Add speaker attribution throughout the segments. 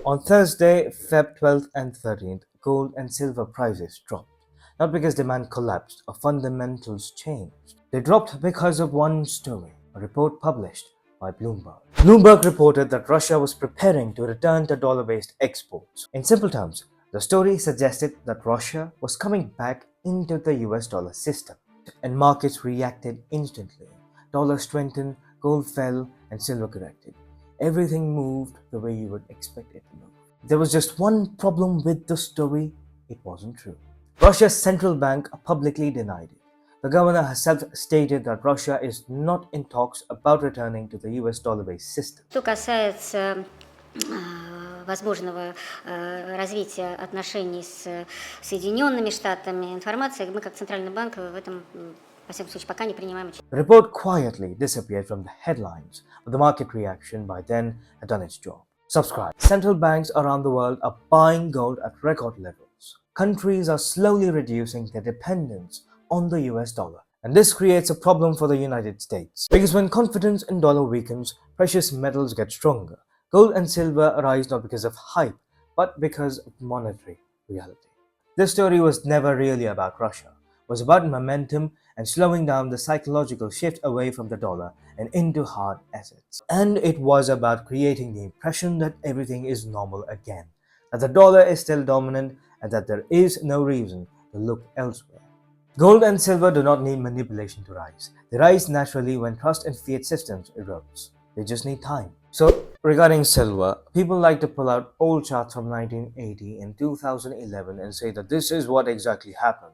Speaker 1: On Thursday, Feb 12th and 13th, gold and silver prices dropped, not because demand collapsed or fundamentals changed. They dropped because of one story, a report published by Bloomberg. Bloomberg reported that Russia was preparing to return to dollar-based exports. In simple terms, the story suggested that Russia was coming back into the US dollar system, and markets reacted instantly. Dollar strengthened, gold fell, and silver corrected. Everything moved the way you would expect it to move. There was just one problem with the story: it wasn't true. Russia's central bank publicly denied it. The governor herself stated that Russia is not in talks about returning to the US dollar-based system.
Speaker 2: Что касается возможного развития отношений с Соединенными Штатами, информация, мы как Центральный банк в этом, во всяком случае, пока не принимаем участие.
Speaker 1: The report quietly disappeared from the headlines, but the market reaction by then had done its job. Subscribe. Central banks around the world are buying gold at record levels. Countries are slowly reducing their dependence on the US dollar. And this creates a problem for the United States. Because when confidence in dollar weakens, precious metals get stronger. Gold and silver rise not because of hype, but because of monetary reality. This story was never really about Russia. It was about momentum and slowing down the psychological shift away from the dollar and into hard assets. And it was about creating the impression that everything is normal again, that the dollar is still dominant, and that there is no reason to look elsewhere. Gold and silver do not need manipulation to rise. They rise naturally when trust in fiat systems erodes. They just need time. So, regarding silver, people like to pull out old charts from 1980 and 2011 and say that this is what exactly happened.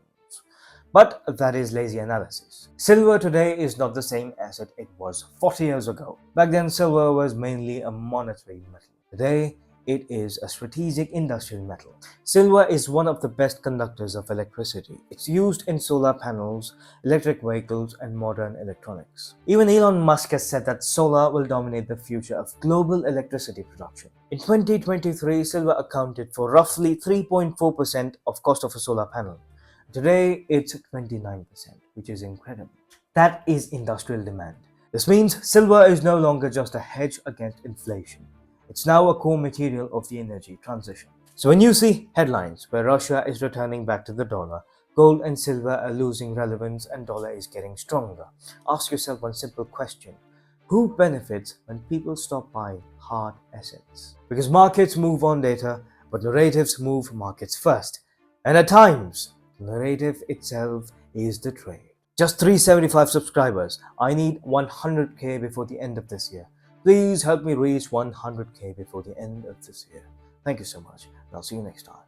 Speaker 1: But that is lazy analysis. Silver today is not the same asset it was 40 years ago. Back then, silver was mainly a monetary metal. Today, it is a strategic industrial metal. Silver is one of the best conductors of electricity. It's used in solar panels, electric vehicles, and modern electronics. Even Elon Musk has said that solar will dominate the future of global electricity production. In 2023, silver accounted for roughly 3.4% of cost of a solar panel. Today, it's 29%, which is incredible. That is industrial demand. This means silver is no longer just a hedge against inflation. It's now a core material of the energy transition. So when you see headlines where Russia is returning back to the dollar, gold and silver are losing relevance, and dollar is getting stronger, ask yourself one simple question: who benefits when people stop buying hard assets? Because markets move on data, but narratives move markets first. And at times, the narrative itself is the trade. Just 375 subscribers. I need 100k before the end of this year. Please help me reach 100k before the end of this year. Thank you so much, and I'll see you next time.